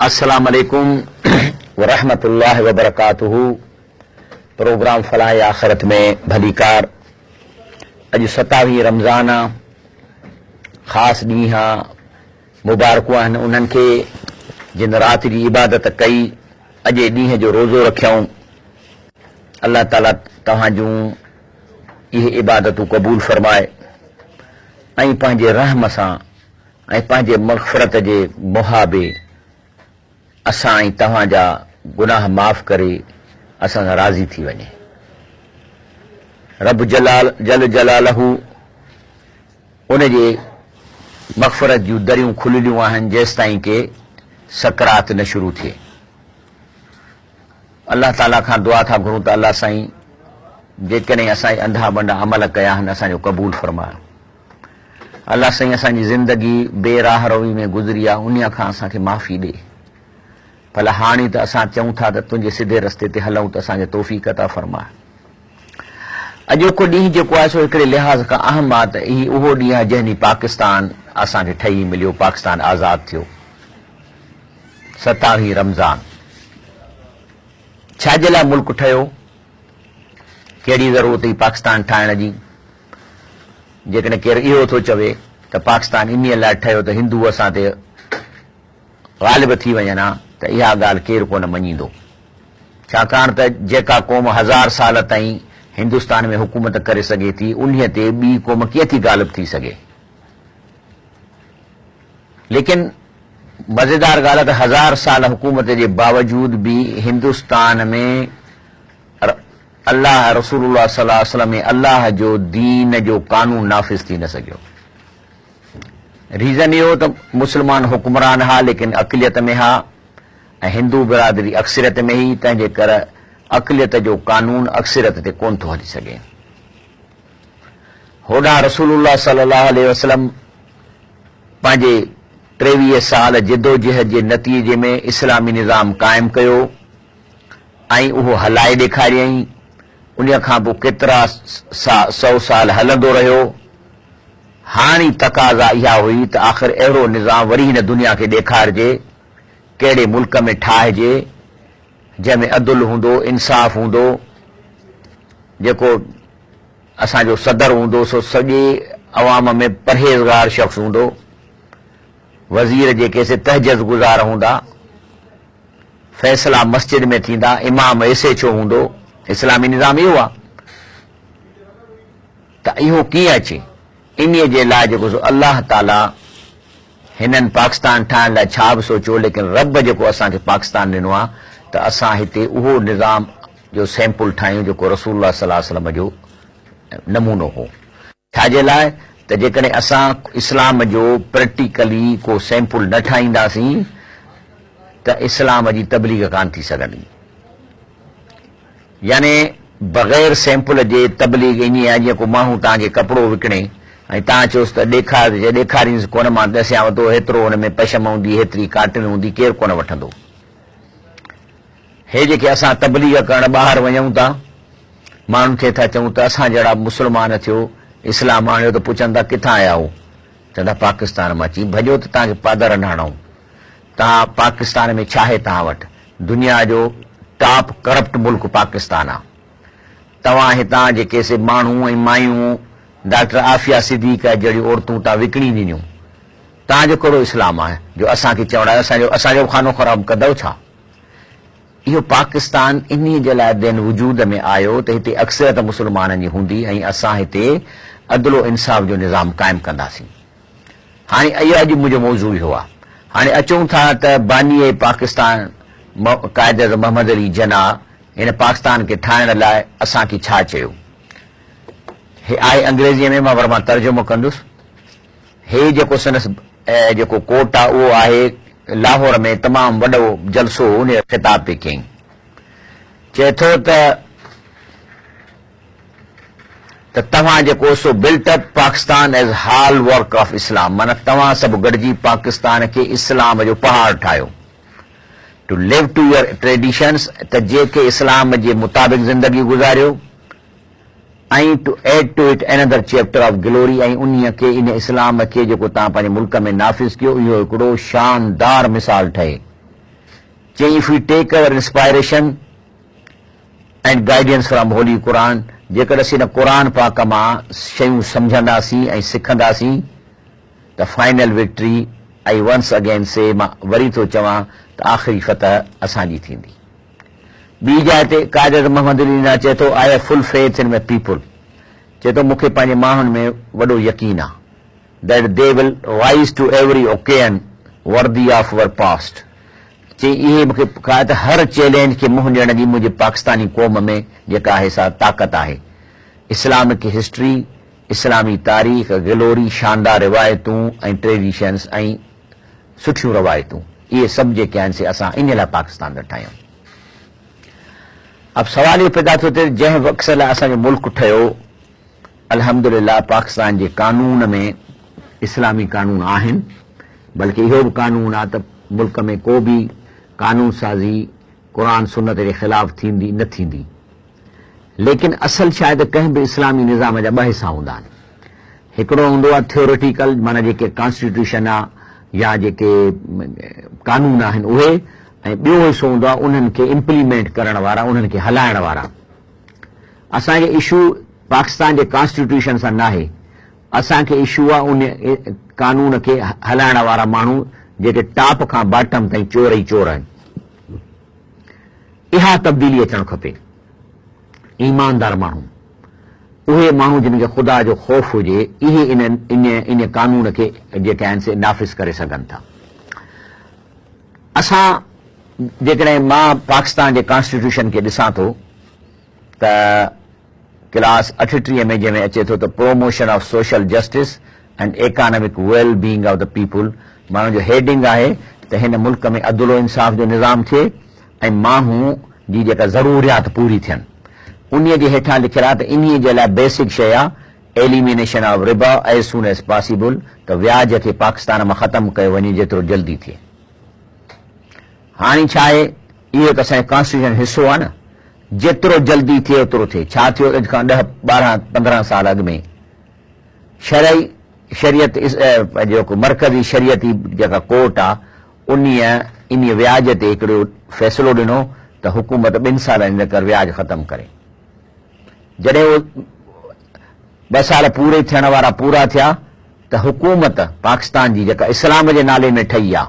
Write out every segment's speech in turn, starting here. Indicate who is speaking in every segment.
Speaker 1: अस्सलाम वालेकुम वरहमतुल्लाहि वबरकातुहू। प्रोग्राम फलाह आखिरत में भलीकार। अॼु 27 रमज़ान आहे, ख़ासि ॾींहुं आहे, मुबारकूं आहिनि उन्हनि खे जिन राति जी इबादत कई, अॼु ॾींहं जो रोज़ो रखियऊं। अल्लाह ताला तव्हां जूं इहे इबादतूं क़बूल फरमाए ऐं पंहिंजे रहम सां ऐं पंहिंजे मग़फ़िरत जे मुहाबे असां ऐं तव्हां जा गुनाह माफ़ करे असां सां राज़ी थी वञे। रब जल जलालहू उन जे मग़फ़िरत जूं दरियूं खुलियूं आहिनि जेसि ताईं के सकरात न शुरू थिए। अल्लाह ताला खां दुआ था घुरूं त अल्लाह साईं जेकॾहिं असां अंधा बंडा अमल कया आहिनि असांजो क़बूल फरमायो। अल्लाह साईं असांजी ज़िंदगी बेराह रवी में गुज़री आहे, उन खां असांखे माफ़ी ॾे। भला हाणे त असां चऊं था त तुंहिंजे सिधे रस्ते ते हलूं त असांखे तौफ़ीक़ अता फरमाए। अॼोको ॾींहुं जेको आहे सो हिकिड़े लिहाज़ खां अहम आहे त ही उहो ॾींहुं आहे जंहिं ॾींहुं पाकिस्तान असांखे ठही मिलियो, पाकिस्तान आज़ादु थियो। 27 रमज़ान। छाजे लाइ मुल्क ठहियो, कहिड़ी ज़रूरत हुई पाकिस्तान ठाहिण जी? जेकॾहिं केरु इहो थो चवे त पाकिस्तान इन लाइ ठहियो त हिंदू असां ते ग़ालिब थी वञनि हा, त इहा ॻाल्हि केरु कोन मञींदो। छाकाणि त जेका क़ौम 1000 साल ताईं हिंदुस्तान में हुकूमत करे सघे थी, उन्हीअ ते ॿी क़ौम कीअं थी ग़ालिब थी सघे? लेकिन मज़ेदार ॻाल्हि आहे त 1000 साल हुकूमत जे बावजूद बि हिंदुस्तान में अल्लाह रसूलुल्लाह सल्लल्लाहु अलैहि वसल्लम में अल्लाह जो दीन जो कानून नाफ़िज़ थी न सघियो। रीज़न इहो त मुस्लमान हुक्मरान हा लेकिन अक़लियत में हा ऐं हिंदू बिरादरी अक्सरियत में ही, तंहिंजे करे अक़लियत जो कानून अक्सरियत ते कोन थो हली सघे। होॾां रसूलुल्लाह सल्लल्लाहु अलैहि वसल्लम पंहिंजे 23 साल जिदोजहद जे नतीजे में इस्लामी निज़ाम क़ाइमु कयो ऐं उहो हलाए ॾेखारियईं। उन खां पोइ केतिरा 100 साल हलंदो रहियो। हाणे तक़ाज़ा इहा हुई त आख़िर अहिड़ो निज़ाम वरी हिन दुनिया खे ॾेखारिजे, कहिड़े मुल्क में ठाहिजे जंहिंमें अदुल हूंदो, इंसाफ़ हूंदो। जेको असांजो सदर हूंदो सो सॼे अवाम में परहेज़गार शख़्स हूंदो, वज़ीर जेके से तहजद गुज़ार हूंदा, फ़ैसिला मस्जिद में थींदा, इमाम ऐसे छो हूंदो। इस्लामी निज़ाम इहो आहे। त इहो कीअं अचे? इन्हीअ जे लाइ जेको सो अल्लाह ताला हिननि पाकिस्तान ठाहिण लाइ छा बि सोचियो, लेकिन रब जेको असांखे पाकिस्तान ॾिनो आहे त असां हिते उहो निज़ाम जो सैंपल ठाहियूं जेको रसूलुल्लाह सल्लल्लाहु अलैहि वसल्लम जो नमूनो हो। छाजे लाइ त जेकॾहिं असां इस्लाम जो प्रैक्टिकली को सैंपल न ठाहींदासीं त इस्लाम जी तबलीग कान थी सघंदी। यानी बग़ैर सैंपल जे तबलीग ईअं आहे जीअं को माण्हू तव्हांखे कपिड़ो विकिणे ऐं तव्हां चयोसि त ॾेखारींसि कोन, मां ॾसियां थो हेतिरो हुन में पशम हूंदी, हेतिरी काटन हूंदी, केरु कोन वठंदो। हे जेके असां तबलीग करणु ॿाहिरि वञूं था, माण्हुनि खे था चऊं त असां जहिड़ा मुस्लमान थियो, इस्लाम आणियो, त पुछनि था किथां आया हो? चवंदा पाकिस्तान मां। अची भॼो त तव्हांखे पादर न हणूं। तव्हां पाकिस्तान में छा आहे तव्हां वटि? दुनिया जो टॉप करप्ट मुल्क पाकिस्तान आहे। तव्हां हितां जेके से माण्हू ऐं मायूं डॉक्टर आफ़िया सिद्दीक़ जहिड़ियूं औरतूं तव्हां विकिणी ॾिनियूं। तव्हांजो कहिड़ो इस्लाम आहे जो असांखे चवण आहे असांजो खानो ख़राब कंदव छा? इहो पाकिस्तान इन्हीअ जे लाइ दिन वजूद में आयो त हिते अक्सरियत मुस्लमाननि जी हूंदी ऐं असां हिते अदलो इंसाफ़ जो निज़ाम क़ाइमु कंदासीं। हाणे इहो अॼु मुंहिंजो मौज़ू इहो आहे। हाणे अचूं था त बानीअ पाकिस्तान क़ाइद मोहम्मद अली जना हिन पाकिस्तान खे ठाहिण लाइ असांखे छा चयो? हे आहे अंग्रेज़ीअ में, पर मां तर्जुमो कंदुसि। हे जेको संदसि जेको कोर्ट आहे उहो आहे लाहौर में, तमामु वॾो जलसो उन ख़िताब ते कयईं। चए थो त तव्हां जेको सो built up Pakistan as hall work of Islam, माना तव्हां सभु गॾिजी पाकिस्तान खे इस्लाम जो पहाड़ ठाहियो। To live to your traditions, त जेके इस्लाम जे मुताबिक़ ज़िंदगी गुज़ारियो, ऐं to add to it another chapter of glory, ऐं उन खे इन इस्लाम खे जेको तव्हां पंहिंजे मुल्क में नाफ़िज़ कयो, इहो हिकिड़ो शानदार मिसाल ठहे चई if U take our inspiration and guidance from Holi Quran, जेकर असीं न क़ुरान पाक मां शयूं सम्झंदासीं ऐं सिखंदासीं त final victory, I once again say, मां वरी थो चवां त आख़िरी फतह असांजी थींदी। ॿी जाइ ते कायदत मोहम्मद अली चए थो I have full faith in my people, चए थो मूंखे पंहिंजे माण्हुनि में वॾो यकीन आहे that they will rise to every occasion worthy of our past. चई इहे मूंखे कहा त हर चैलेंज खे मुंहुं ॾियण जी मुंहिंजे पाकिस्तानी क़ौम में जेका आहे सा ताक़त आहे। इस्लामिक हिस्ट्री, इस्लामी तारीख़, गिलोरी, शानदार रिवायतूं ऐं ट्रेडिशन्स ऐं सुठियूं रवायतूं, इहे सभु जेके आहिनि से असां इन लाइ पाकिस्तान था ठाहियूं। अब सवाल इहो पैदा थो थिए जंहिं मक़सद लाइ असांजो मुल्क ठहियो, अल्हम्दुलिल्लाह पाकिस्तान जे कानून में इस्लामी कानून आहिनि, बल्कि इहो बि कानून आहे त मुल्क में को बि कानून साज़ी क़ुरान सुन्नत जे ख़िलाफ़ थींदी न थींदी। लेकिन असल शायदि कंहिं बि इस्लामी निज़ाम जा ॿ हिसा हूंदा आहिनि। हिकिड़ो हूंदो आहे थियोरिटिकल, माना जेके कॉन्स्टिट्यूशन आहे या जेके कानून आहिनि उहे, ऐं ॿियो हिसो हूंदो आहे उन्हनि खे इम्प्लीमेंट करण वारा, उन्हनि खे हलाइण वारा। असांखे इशू पाकिस्तान जे कॉन्स्टिट्यूशन सां नाहे, असांखे इशू आहे उन कानून खे हलाइण वारा माण्हू जेके टॉप खां बॉटम ताईं चोर ई चोर आहिनि। इहा तब्दीली अचणु खपे। ईमानदार माण्हू, उहे माण्हू जिन खे ख़ुदा जो ख़ौफ़ हुजे, इहे इन कानून खे जेके आहिनि से नाफ़िज़ करे सघनि था। असां जेकॾहिं मां पाकिस्तान जे कॉन्स्टिट्यूशन खे ॾिसां थो त क्लास 38 में जंहिंमें अचे थो त promotion of social justice and economic well being of the people, माण्हू जो हेडिंग आहे त हिन मुल्क में अदल इंसाफ़ जो निज़ाम थिए ऐं माण्हू जी जेका ज़रूरियात पूरी थियनि। उन जे हेठां लिखियलु आहे त इन जे लाइ बेसिक शइ आहे elimination of Riba as soon as possible, त व्याज खे पाकिस्तान मां ख़तमु कयो वञे जेतिरो जल्दी थिए। हाणे छा आहे, इहो त असांजे कॉन्स्टिट्यूशन हिसो आहे न, जेतिरो जल्दी थिए ओतिरो थिए। छा थियो अॼु खां 10, 12, 15 साल अॻु में शरीयत जेको मरकज़ी शरीयती जेका कोर्ट आहे इन व्याज ते हिकिड़ो फ़ैसिलो ॾिनो त हुकूमत 2 सालनि जे कर व्याज ख़तमु करे। जॾहिं उहे 2 साल पूरे थियण वारा पूरा थिया त हुकूमत पाकिस्तान जी जेका इस्लाम जे नाले में ठही आहे,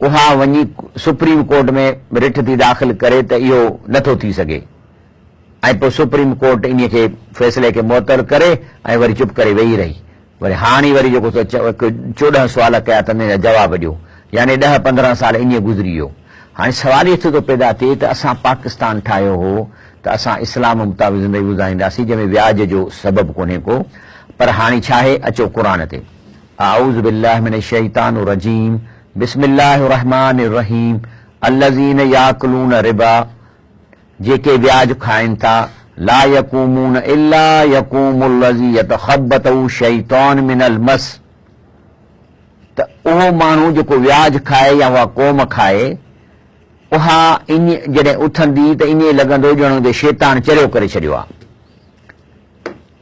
Speaker 1: उहा वञी सुप्रीम कोर्ट में रिट थी दाख़िल करे त इहो नथो थी सघे, ऐं पोइ सुप्रीम कोर्ट इन खे फ़ैसिले खे मुअतल करे ऐं वरी चुप करे वेही रही। वरी हाणे वरी जेको 14 सुवाल कया त हिन जा जवाब ॾियो, यानी 10-15 साल ईअं गुज़री वियो। हाणे सवाल इहो थो पैदा थिए त असां पाकिस्तान ठाहियो हो त असां इस्लाम मुताबिक़ ज़िंदगी गुज़ारींदासीं जंहिंमें व्याज जो सबबु कोन्हे को, पर हाणे छा आहे, अचो क़ुरान ते। आऊज़ बिल्लाहि मिनश शैतानिर रजीम, बिस्मिल्लाहिर रहमानिर रहीम, अल्लज़ीन याकुलून रिबा, जेके व्याज खाइनि था, ला यकूमून इल्ला यकूमुल्लज़ी यतखब्बतहु शैतान मिनल मस, त उहो माण्हू जेको व्याज खाए या उहा क़ौम खाए, उहा इन जॾहिं उथंदी त ईअं लॻंदो ॼणो त शैतान चरियो करे छॾियो आहे।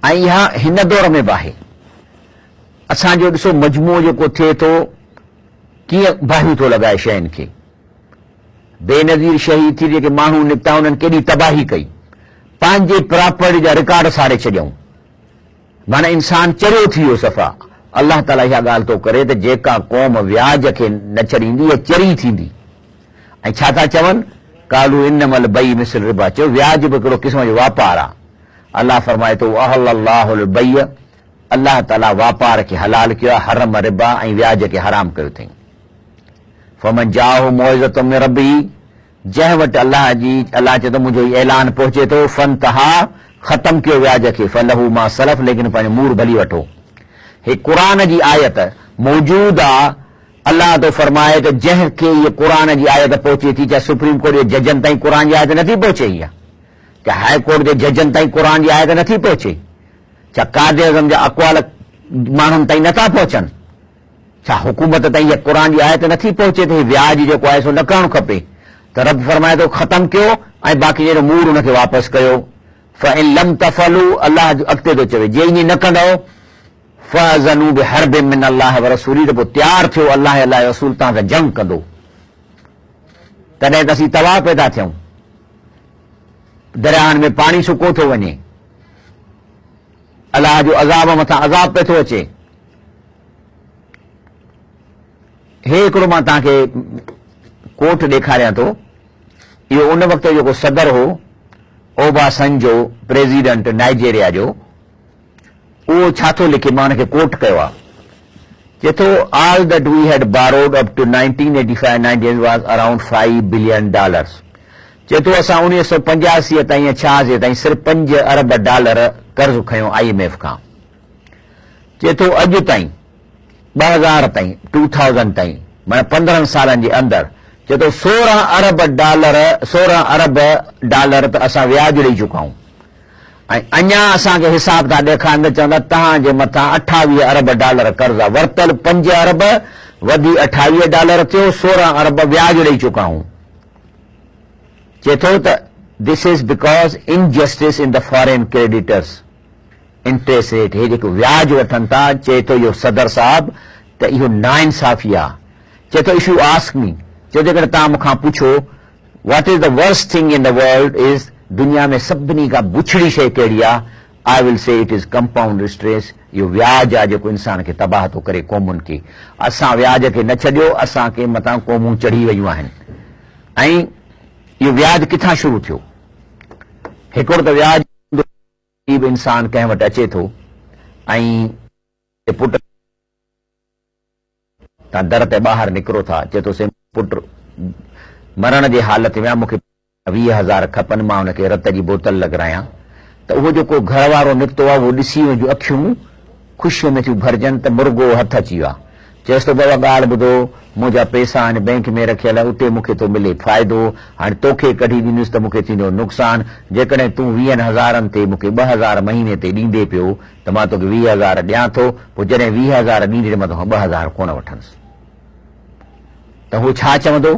Speaker 1: ऐं इहा हिन दौर में बि आहे। असांजो ॾिसो मजमूओ जेको थिए थो, कीअं बाहियूं थो लॻाए शयुनि खे, बेनज़ीर शही थी, जेके माण्हू निकिता उन्हनि केॾी तबाही कई, पंहिंजे प्रॉपर्टी जा रिकॉर्ड साड़े छॾियऊं, माना इंसान चरियो थी वियो सफ़ा। अलाह ताला इहा ॻाल्हि थो करे त जेका क़ौम व्याज खे न छॾींदी इहा चरी थींदी। ऐं छा था चवनि, कालू इन्नमल बई मिसल रिबा, चयो व्याज बि हिकिड़ो क़िस्म जो वापार आहे। अलाह फरमाए थो अहल्लल्लाहुल बई, अलाह ताला वापार खे हलाल कयो आहे, हरम रिबा ऐं व्याज खे हराम कयो अथई। फमन जाहु मौइज़तुम मिन रब्बिही, जंहिं वटि अलाह चए थो मुंहिंजो ऐलान पहुचे थो, फंतहा, ख़तमु कयो व्याज खे, फलहू मा सलफ, लेकिन पंहिंजो मूड़ भली वठो। हे क़ुरान जी आयत मौजूद आहे। अलाह तो फरमाए त जंहिंखे इहा क़ुरान जी आयत पहुचे थी, चाहे सुप्रीम कोर्ट जे जजनि ताईं क़ुरान जी आयत नथी पहुचे, इहा चाहे हाई कोर्ट जे जजनि ताईं क़ुरान जी आयत नथी पहुचे, छा कादे आज़म जा अक़वाल माण्हुनि ताईं नथा पहुचनि, छा हुकूमत ताईं इहा क़ुरान जी आयत नथी पहुचे त व्याज जेको आहे सो न करणु खपे। त रब फरमाए थो ख़तमु कयो ऐं बाक़ी जहिड़ो मूड़ हुनखे वापसि कयो। फ़इन लम तफ़लू, अलाह अॻिते थो चवे, जे ईअं न कंदव, फ़अज़नू बिहर्बिम मिन अल्लाह व रसूली, त पोइ तयारु थियो अल्लाह अल्लाह रसूल तव्हां सां जंग कंदो। तॾहिं त असीं तबाह पैदा थियूं, दरियाहनि में पाणी सुको थो वञे, अलाह जो अज़ाब मथां अज़ाब पियो थो अचे। हे हिकिड़ो मां तव्हांखे कोट ॾेखारियां थो, इहो उन वक़्त जेको सदर हो ओबासंजो, प्रेसिडेंट नाइजीरिया जो, उहो छा थो लिखे, मां हुनखे कोट कयो आहे, चए थो all that we had borrowed up to 1985-90 was around $5 billion. चए थो असां 1985 ताईं या 86 ताईं सिर्फ़ $5 अरब कर्ज़ खयो IMF खां। चए थो अॼु ताईं 2000 ताईं 2000 ताईं माना 15 सालनि जे अंदरि चए थो $16 अरब त असां व्याज ॾेई चुका आहियूं, ऐं अञा असांखे हिसाब था ॾेखारींदा, चवंदा तव्हांजे मथां $28 अरब कर्ज़ आहे, वरितल $5 अरब वधी $28 थियो, $16 अरब व्याज ॾेई चुका आहियूं। चए थो त this is because injustice in the foreign creditors interest rate, हे जेको व्याज वठनि था, चए थो इहो सदर साहब त इहो नाइंसाफ़ी आहे। चए थो इफ यू आस्क मी, चए जेकॾहिं तव्हां मूंखां पुछो what is the worst thing in the world is, दुनिया में सभिनी खां बुछड़ी शइ कहिड़ी आहे, I will say it is compound interest, इहो व्याज आहे जेको इंसान खे तबाह थो करे क़ौमुनि खे। असां व्याज खे न छॾियो, असांखे मथां क़ौमूं चढ़ी वयूं आहिनि। ऐं इहो व्याज किथां शुरू थियो? हिकिड़ो त व्याज इंसान कंहिं वटि अचे थो ऐं पुट तव्हां दर ते ॿाहिरि निकिरो था, चए थो से पुट मरण जे हालत में मूंखे 20,000 खपनि, मां हुनखे रत जी बोतल लॻरायां, त उहो जेको घर वारो निकितो आहे उहो ॾिसी जूं अखियूं ख़ुशीअ में थियूं भरजनि त मुर्गो हथ अची वियो आहे। चएसि थो बाबा ॻाल्हि ॿुधो, मुंहिंजा पैसा हाणे बैंक में रखियल आहे, उते मूंखे थो मिले फ़ाइदो, हाणे तोखे कढी ॾींदुसि त मूंखे थींदो नुक़सानु, जेकॾहिं तूं 20,000 ते मूंखे 2,000 महीने ते ॾींदे पियो त मां तोखे 20,000 ॾियां थो, पोइ जॾहिं 20,000 ॾींदे मां तोखां 2,000 कोन वठंदुसि। त हू छा चवंदो?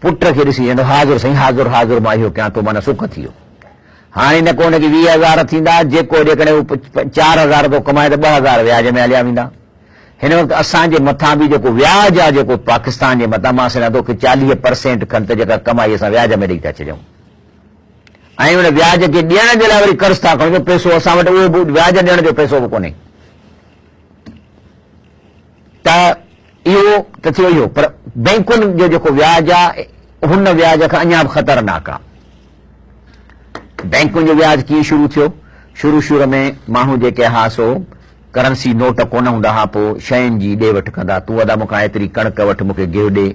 Speaker 1: पुट खे ॾिसी चवंदो हाज़ुर साईं, हाज़ुर हाज़ुर, मां इहो कयां थो, माना सुख थी वियो। हाणे न को हुनखे 20,000 थींदा, जेको जेकॾहिं 4,000 थो कमाए त 2,000 व्याज में हलिया वेंदा। हिन वक़्तु असांजे मथां बि जेको व्याज आहे, जेको पाकिस्तान जे मथां, मां सम्झां थो कि 40% खनि त जेका कमाई असां व्याज में ॾेई था छॾियूं, ऐं हुन व्याज खे ॾियण जे लाइ वरी कर्ज़ था खणूं, पैसो असां वटि उहो बि व्याज ॾियण जो पैसो बि कोन्हे। त इहो त थियो इहो, पर बैंकुनि जो जेको व्याज आहे हुन व्याज खां अञा बि ख़तरनाक आहे। बैंकुनि जो व्याज कीअं शुरू थियो? शुरू में माण्हू जेके हा सो करंसी नोट कोन हूंदा हुआ, पोइ शयुनि जी ॾे वठि कंदा, तूं अदा मूंखां एतिरी कणिक वठि मूंखे गिहु ॾे,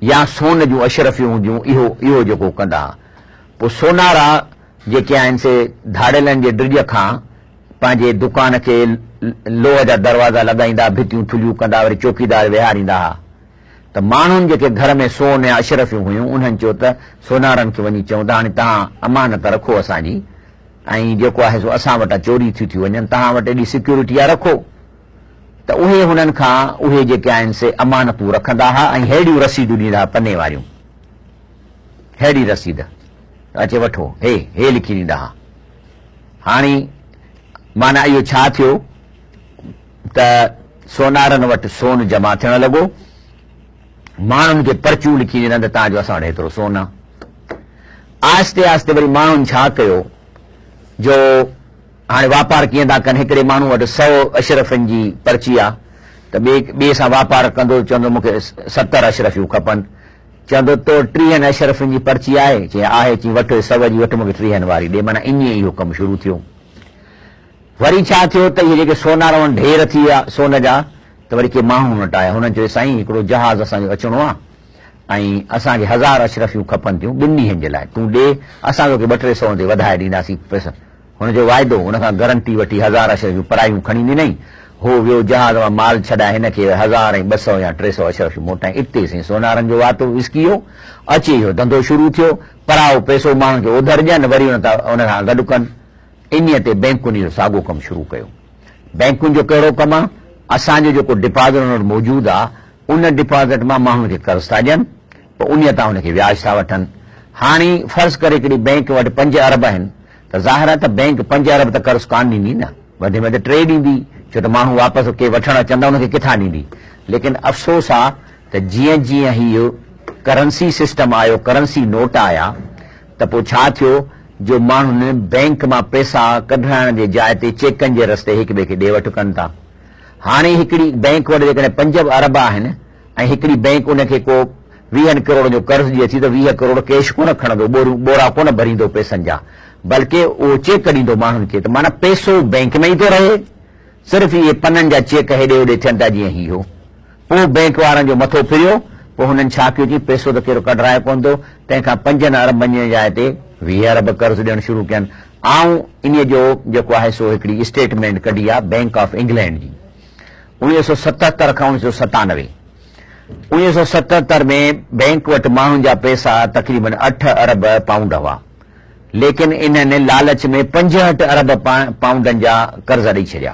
Speaker 1: या सोन जूं अशरफियूं हूंदियूं, इहो जेको कंदा। पोइ सोनारा जेके आहिनि से धाड़ेलनि जे ड्रिज खां पंहिंजे दुकान खे लोह जा दरवाज़ा लॻाईंदा, भितियूं थुलियूं कंदा, वरी चौकीदार विहारींदा हुआ। त माण्हुनि जेके घर में सोन या अशरफियूं हुयूं उन्हनि चयो त सोनारनि खे वञी चऊं त हाणे तव्हां अमानत रखो असांजी, ऐं जेको आहे सो असां वटां चोरी थी वञनि, तव्हां वटि एॾी सिक्योरिटी आहे रखो। त उहे हुननि खां उहे जेके आहिनि से अमानतूं रखंदा हुआ ऐं हेड़ियूं रसीदूं ॾींदा, पने वारियूं हेड़ी रसीद अचे वठो, हे लिखी ॾींदा हुआ। हाणे माना इहो छा थियो त सोनारनि वटि सोन जमा थियण लॻो, माण्हुनि खे पर्चियूं लिखी ॾिना त तव्हांजो असां वटि हेतिरो सोन आहे। आहिस्ते आहिस्ते वरी माण्हुनि छा कयो जो हाणे वापारु कीअं था कनि, हिकिड़े माण्हू वटि 100 अशरफनि जी पर्ची आहे त ॿिए सां वापारु कंदो, चवंदो मूंखे 70 अशरफियूं खपनि, चवंदो तो 30 अशरफनि जी पर्ची आहे, चई आहे, चई वठि 100 जी वठि, मूंखे 30 वारी ॾे, माना ईअं इहो कमु शुरू थियो। वरी छा थियो त इहे जेके सोनार ढेर थी विया सोन जा, त वरी के माण्हू वटि आया, हुननि चयो साईं हिकिड़ो जहाज़ असांजो अचिणो आहे ऐं असांखे 1000 अशरफियूं खपनि थियूं 2 ॾींहंनि जे लाइ, तूं ॾे, असां तोखे 200-300 ते वधाए ॾींदासीं पैसा। हुनजो वाइदो, हुनखां गारंटी वठी 1000 अशरफियूं परायूं खणी ॾिनई, हो वियो जहाज़ मां माल छॾाए, हिनखे 1000 ऐं 200 या 300 अशरफियूं मोटाई, इते साईं सोनारनि जो वातो विस्की वियो, अची वियो धंधो शुरू थियो, पराओ पैसो माण्हुनि खे उधर ॾियनि, वरी हुन खां गॾु कनि। इन ते बैंकुनि जो साॻियो कमु शुरू कयो। बैंकुनि जो कहिड़ो कमु आहे? असांजो जेको डिपॉज़िट मौजूदु आहे उन डिपॉज़िट मां माण्हुनि खे कर्ज़ था ॾियनि, पोइ उन तां हुनखे व्याज था वठनि। हाणे फर्ज़ करे हिकिड़ी बैंक वटि 5 अरब आहिनि, त ज़ाहिर आहे त बैंक 5 अरब त कर्ज़ कान ॾींदी न, वधि में वधि 3 ॾींदी, छो त माण्हू वापसि के वठणु अचंदा हुनखे किथां ॾींदी। लेकिन अफ़सोस आहे त जीअं जीअं हीअ करंसी सिस्टम आयो, करंसी नोट आया, त पोइ छा थियो जो माण्हुनि बैंक मां पैसा कढाइण जे जाइ ते चेकनि जे रस्ते हिक ॿिए खे ॾे वठि कनि था। हाणे हिकिड़ी बैंक वटि जेकॾहिं 5 अरब आहिनि ऐं हिकिड़ी बैंक उनखे को 20 करोड़ जो कर्ज़ ॾिए थी त 20 करोड़ कैश कोन खणंदो, बोरा कोन भरींदो पैसनि जा, बल्कि उहो चेक ॾींदो माण्हुनि खे। त माना पैसो बैंक में ई थो रहे, सिर्फ़ु इहे पननि जा चेक हेॾे होॾे थियनि था जीअं ही हो। पोइ बैंक वारनि जो मथो फिरियो, पोइ हुननि छा कयो जी पैसो त कहिड़ो कढाए कोन थो, तंहिंखां 5 अरबनि जे जाइ ते 20 अरब कर्ज़ ॾियणु शुरू कयनि। ऐं इन जो जेको आहे सो हिकिड़ी स्टेटमेंट कढी आहे बैंक ऑफ इंग्लैंड जी 1977 खां 1997। 1977 में बैंक वटि माण्हुनि जा पैसा तक़रीबन 8 अरब पाउंड हुआ, लेकिन इन्हनि लालच में 65 अरब पाउंडनि जा कर्ज़ ॾेई छॾिया।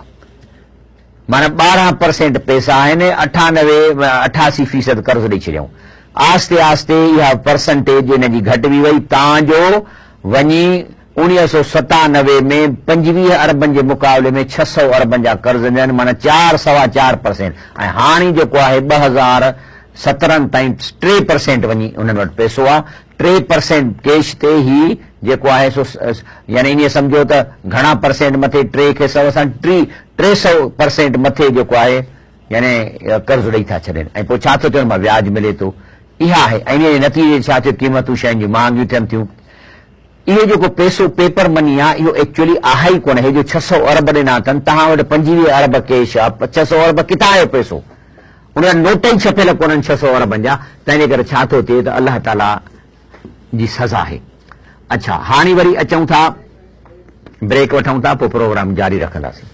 Speaker 1: माना 12% पैसा आहिनि, 88% कर्ज़ ॾेई छॾियऊं। आस्ते आस्ते इहा परसेंटेज इन जी घटिजी वई, तांजो वञी 1997 में 25 अरबनि जे मुक़ाबले में 600 अरबनि जा कर्ज़ ॾियनि, माना 4.25%। ऐं हाणे जेको आहे 2017 ताईं 3% वञी उन्हनि वटि पैसो आहे। 3% कैश ते ही जेको आहे सो यानी ईअं सम्झो त घणा परसेंट मथे 3 खे 100 सां 300% मथे जेको आहे यानी कर्ज़ ॾेई था छॾनि। ऐं पोइ छा थो थिए मां व्याज मिले थो, इहा आहे। ऐं इन जे नतीजे छा थियो, क़ीमतूं शयुनि जी महांगियूं थियनि थियूं। इहो जेको पैसो पेपर मनी आहे इहो एक्चुअली आहे ई कोन। हे जो 600 अरब ॾिना अथनि, तव्हां वटि 25 अरब कैश आहे, 600 अरब किथां आयो पैसो, उन नोट ई छपियल कोन्हनि 600 अरबनि जा। तंहिंजे करे छा थो थिए त अलाह ताला जी सज़ा आहे। अच्छा, हाणे वरी अचूं था, ब्रेक वठूं था, पोइ प्रोग्राम जारी रखंदासीं।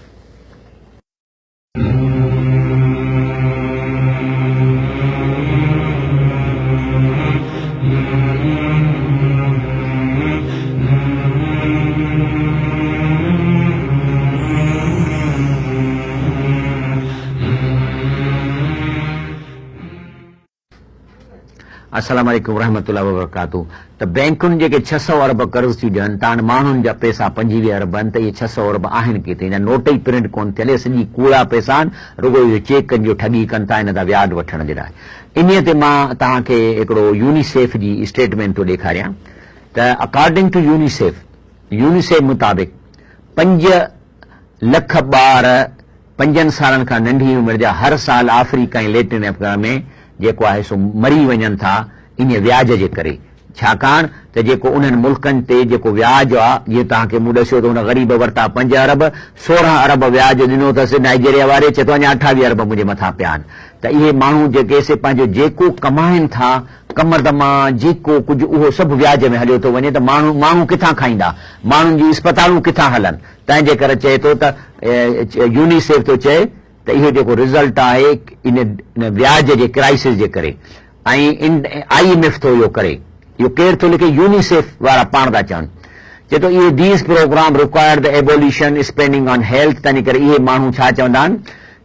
Speaker 1: अस्सलाम वालेकुम रहमतुल्लाहि व बरकातहू। त बैंकुनि जेके 600 अरब कर्ज़ थियूं ॾियनि, तव्हां माण्हुनि जा पैसा 25 अरब आहिनि, त इहे 600 अरब आहिनि किथे, हिन नोट ई प्रिंट कोन थियल, सॼी कूड़ा पैसा आहिनि, रुगो इहो चेकनि जो ठगी कनि था हिन जा व्याज वठण जे लाइ। इन ते मां तव्हांखे हिकिड़ो यूनिसेफ जी स्टेटमेंट थो ॾेखारियां त अकॉर्डिंग टू यूनिसेफ मुताबिक़ 5 लख ॿार 5 सालनि खां नंढी उमिरि जा हर साल अफ्रीका ऐं लैटिन अफ्रीका में जेको आहे सो मरी वञनि था इन व्याज जे करे। छाकाणि त जेको उन्हनि मुल्कनि ते जेको व्याज आहे, जीअं तव्हांखे मूं ॾसियो त हुन ग़रीब वरिता 5 अरब, 16 अरब व्याज ॾिनो अथसि नाइजीरिया वारे, चए थो अञा 28 अरब मुंहिंजे मथां पिया आहिनि। त इहे माण्हू जेके से पंहिंजो जेको कमाइनि था कम दमा जेको कुझु उहो सभु व्याज में हलियो थो वञे, त माण्हू किथां खाईंदा, माण्हुनि जी अस्पतालूं किथां हलनि। तंहिंजे करे चए थो त यूनिसेफ थो चए त इहो जेको रिज़ल्ट आहे इन व्याज जे क्राइसिस जे करे, ऐं IMF थो इहो करे। इहो केरु थो लिखे, यूनिसेफ वारा पाण था चवनि। चए थो इहे these programme required the abolition spending on health. तंहिं करे इहे माण्हू छा चवंदा आहिनि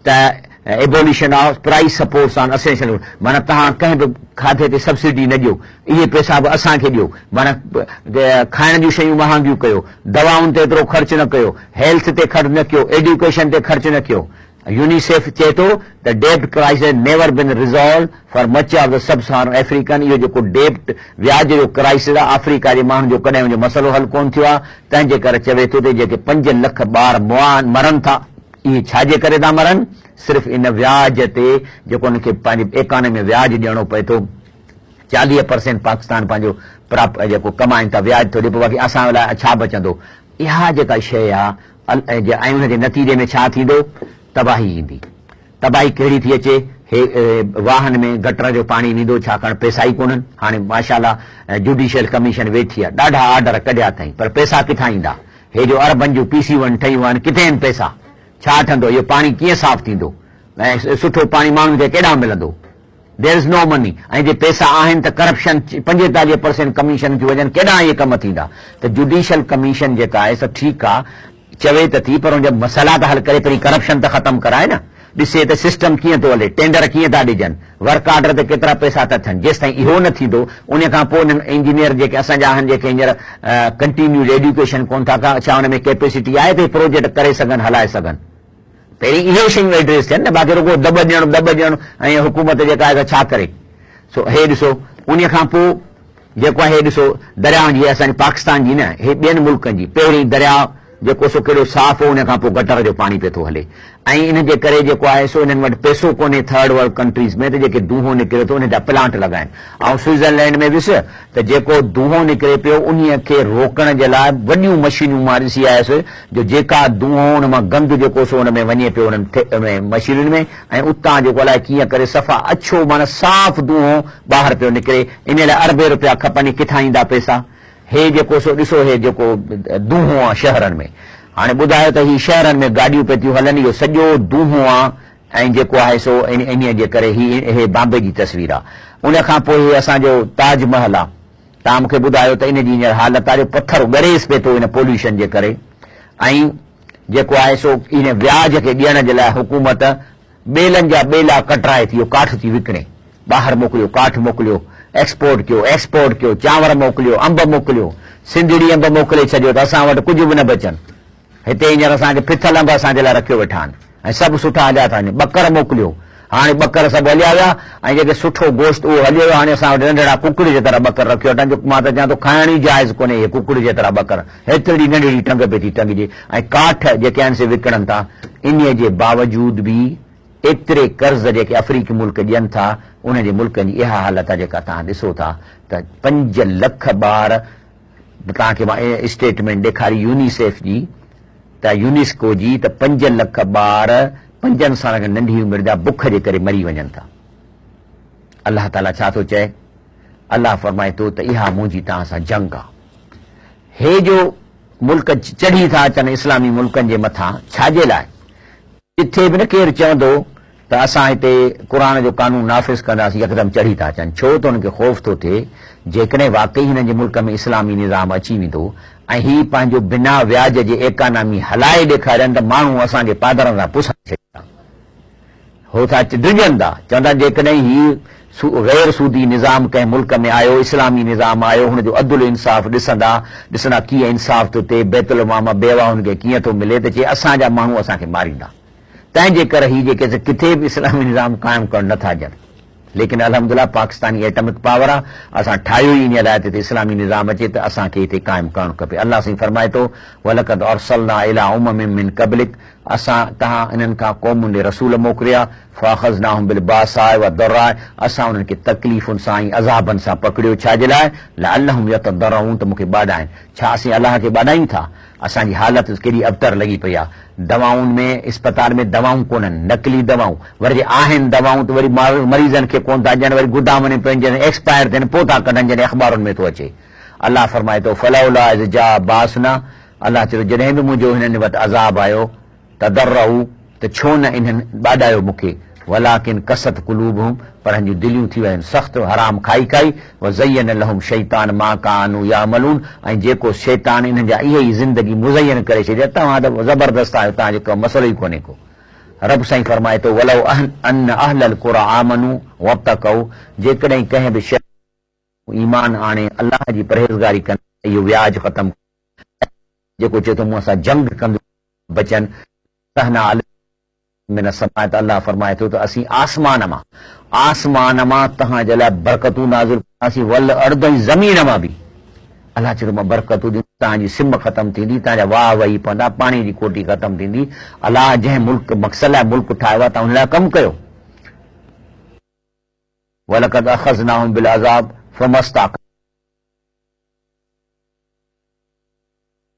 Speaker 1: त abolition of price supports on essential, माना तव्हां कंहिं बि खाधे ते सब्सिडी न ॾियो, इहे पैसा बि असांखे ॾियो, माना खाइण जूं शयूं महांगियूं कयो, दवाउनि ते एतिरो ख़र्च न कयो, हेल्थ ते ख़र्च न कयो, एजुकेशन ते ख़र्च न कयो। यूनिसेफ चए थो त डेब्ट crisis never been resolved for much of the sub Saharan African. इहो जेको डेब्ट व्याज जो क्राइसिस आहे अफ्रीका जे माण्हुनि जो कॾहिं उनजो मसइलो हल कोन थियो आहे। तंहिंजे करे चवे थो त जेके 5 लख ॿार मरनि था, इहे छाजे करे था मरनि, सिर्फ़ु इन व्याज ते जेको उनखे पंहिंजे एकाने में व्याज ॾियणो पए थो। 40% पाकिस्तान पंहिंजो जेको कमाइनि था व्याज थो ॾिए, बाक़ी असां लाइ छा बचंदो। इहा जेका शइ आहे ऐं हुनजे नतीजे में छा थींदो, तबाही ईंदी। तबाही कहिड़ी थी अचे, वाहन में गटर जो पाणी ईंदो, छाकाणि पैसा ई कोन्हनि। हाणे माशाल्लाह जुडिशियल कमीशन वेठी आहे, ॾाढा ऑर्डर कढिया अथई, पर पैसा किथां ईंदा। हे जो अरबनि जूं PC1 ठहियूं आहिनि, किथे आहिनि पैसा, छा ठहंदो, इहो पाणी कीअं साफ़ थींदो, ऐं सुठो पाणी माण्हुनि खे केॾां मिलंदो। There is no money. ऐं जे पैसा आहिनि त करप्शन 45% कमीशन थियूं वञनि, केॾां इहे कम थींदा। त जुडिशियल कमीशन जेका आहे सो ठीकु आहे, चवे त थी, पर हुनजा मसइला त हल करे, पहिरीं करप्शन त ख़तमु कराए न। ॾिसे त सिस्टम कीअं थो हले, टेंडर कीअं था ॾिजनि, वर्क ऑर्डर ते केतिरा पैसा था थियनि। जेसि ताईं इहो न थींदो, उन खां पोइ इंजीनियर जेके असांजा आहिनि, जेके हींअर कंटिन्यूड एजुकेशन कोन था कनि, छा हुन में कैपेसिटी आहे त प्रोजेक्ट करे सघनि, हलाए सघनि। पहिरीं इहे शयूं एड्रेस थियनि न, बाक़ी रुगो दॿ ॾियणु ऐं हुकूमत जेका आहे छा करे। सो हे ॾिसो उन खां पोइ जेको आहे ॾिसो दरियाउनि जी असांजे पाकिस्तान जी न हे ॿियनि मुल्कनि जी पहिरीं दरिया जेको सो कहिड़ो साफ़ हो, उन खां पोइ गटर जो पाणी पियो थो हले ऐं इन जे करे जेको आहे सो इन्हनि वटि पैसो कोन्हे थर्ड वर्ल्ड कंट्रीज़ में त जेके दूंहों निकिरे थो उन जा प्लांट लॻाइनि। ऐं स्विट्ज़रलैंड में ॾिस त जेको दूंहों निकिरे पियो उन खे रोकण जे लाइ वॾियूं मशीनूं मां ॾिसी आयसि जो जेका दूंहों उन मां गंद जेको सो उन में वञे पियो उन्हनि मशीनुनि में ऐं उतां जेको अलाए कीअं करे सफ़ा अछो माना साफ़ दूंहों ॿाहिरि पियो निकिरे। इन लाइ अरबे रुपया खपनि, किथां ईंदा पैसा? हे जेको सो ॾिसो हे जेको दूंहों आहे शहरनि में, हाणे ॿुधायो त ही शहरनि में गाॾियूं पियूं थियूं हलनि, इहो सॼो दूंहों आहे ऐं जेको आहे सो इन जे करे हे बॉम्बे जी तस्वीर आहे। उन खां पोइ असांजो ताजमहल आहे, तव्हां मूंखे ॿुधायो त इन जी हींअर हालत आहे जो पथर ॻड़ेसि पिए थो इन पोल्यूशन जे करे। ऐं जेको आहे सो इन व्याज खे ॾियण जे लाइ हुकूमत ॿेलनि जा ॿेला कटराए थी, काठ थी विकिणे, ॿाहिरि मोकिलियो, काठ मोकिलियो, एक्सपोर्ट कयो, चांवर मोकिलियो, अंब मोकिलियो, सिंधड़ी अंब मोकिले छॾियो त असां वटि कुझु बि न बचनि। हिते हींअर असांखे फिथल अंब असांजे लाइ रखियो वेठा आहिनि ऐं सभु सुठा हलिया था वञनि। ॿकर मोकिलियो, हाणे ॿकर सभु हलिया विया ऐं जेके सुठो गोश्त उहो हलियो वियो। हाणे असां वटि नंढड़ा कुकड़ जे तरह ॿकर रखियो वेठा आहिनि, मां त चवां थो खाइण ई जाइज़ कोन्हे इहे कुकड़ जे तरह ॿकर, हेतिरी नंढड़ी टंग पई थी टंगिजे। ऐं काठ जेके आहिनि से विकिणनि था, इन जे बावजूद बि एतिरे कर्ज़ जेके अफ्रीकी मुल्क ॾियनि था, उन जे मुल्कनि जी इहा हालत आहे जेका तव्हां ॾिसो था त 5 लख ॿार, तव्हांखे मां स्टेटमेंट ॾेखारी यूनिसेफ जी त यूनेस्को जी, त 5 लख ॿार 5 साल खां नंढी उमिरि जा बुख जे करे मरी वञनि था। अलाह ताला छा थो चए? अलाह फरमाए थो त इहा मुंहिंजी तव्हां सां जंग आहे। हे जो मुल्क चढ़ी था अचनि इस्लामी मुल्कनि जे मथां, छाजे लाइ? किथे बि न केरु चवंदो त असां हिते क़ुर जो कानून नाफ़िज़ कंदासीं, यकदमि चढ़ी था अचनि। छो त हुनखे ख़ौफ़ थो थिए जेकॾहिं वाकई हिन जे मुल्क में इस्लामी निज़ाम अची वेंदो ऐं ही पंहिंजो बिना व्याज जे इकानमी हलाए ॾेखारनि त माण्हू असांखे पादरनि सां पुछनि छॾींदा, हो था डिॼनि था, चवंदा जेकॾहिं ही गैर सूदी निज़ाम कंहिं मुल्क में आयो, इस्लामी निज़ाम आयो, हुनजो अदुल इंसाफ़ ॾिसंदा कीअं इंसाफ़ थो थिए, बैतुल माल बेवाउनि खे कीअं थो मिले, त चए असांजा माण्हू असांखे मारींदा। तंहिंजे करे ही जेके किथे बि इस्लामी निज़ाम क़ाइमु करणु नथा ॾियनि। लेकिन अल्हम्दुलिल्लाह पाकिस्तानी एटमिक पावर आहे, असां ठाहियो ई इन लाइ हिते इस्लामी निज़ाम अचे त असांखे हिते क़ाइमु करणु खपे। अल्लाह साईं फरमाए थो वलक़द अरसलना इला उममिन मिन क़ब्लिक, असां तव्हां इन्हनि खां क़ौमुनि ॾे रसूल मोकिलिया, फ़अख़ज़नाहुम बिलबासाए वद्दर्राए, असां उन्हनि खे तकलीफ़ुनि सां ऐं अज़ाबनि सां पकड़ियो। छाजे लाइ? लअल्लहुम यतदर्रऊन, त मूंखे ॿाॾाइनि। छा असीं अलाह खे ॿाॾायूं था? असांजी हालत केॾी अबतर लॻी पई आहे। दवाउनि में, इस्पताल में दवाऊं कोन्हनि, नकली दवाऊं, वरी आहिनि दवाऊं त वरी मरीज़नि खे कोन था ॾियनि, वरी गुदाम में पंहिंजनि एक्सपायर थियनि, पोइ था कढनि जॾहिं अख़बारुनि में थो अचे। अलाह फरमाए थो फलौला इज़ जा बासना, अलाह चयो जॾहिं बि मुंहिंजो हिननि वटि अज़ाब आयो तदर्रऊ, त छो न इन्हनि ॿाॾायो मूंखे, वलाकिन कसत कुलूबहुम, पर हिन जूं दिलियूं थी वियूं आहिनि सख़्तु हराम खाई खाई, वज़य्यन लहुम शैतान मा कानू यामलून, ऐं जेको शैतान इन्हनि जा इहे ई ज़िंदगी मुज़य्यन करे छॾिया। तव्हां त ज़बरदस्त आहियो, तव्हां जेको मसइलो ई कोन्हे को। रब साईं फरमाए थो वलौ अन अहलल क़ुरा आमनू वब्तक़ऊ, जेकॾहिं कंहिं बि शख़्स ईमान आणे अलाह जी परहेज़गारी कनि, इहो व्याज ख़तमु, जेको चए थो मूं सां जंग कंदो बचनि, सहना मिन समाए, त अलाह फरमाए थो त असीं आसमान मां तव्हांजे लाइ बरकतूं नाज़िल कंदासीं, वल अर्द ऐं ज़मीन मां बि। अलाह चयो मां बरकतूं ॾींदुसि, तव्हांजी सिम ख़तमु थींदी, तव्हांजा वाह वही पवंदा, पाणी जी कोटी ख़तमु थींदी। अलाह जंहिं मुल्क मक़सद लाइ मुल्क ठाहियो आहे, तव्हां हुन लाइ कमु कयो। वलक़द अख़ज़नाहुम बिलअज़ाब फमस्ताक़,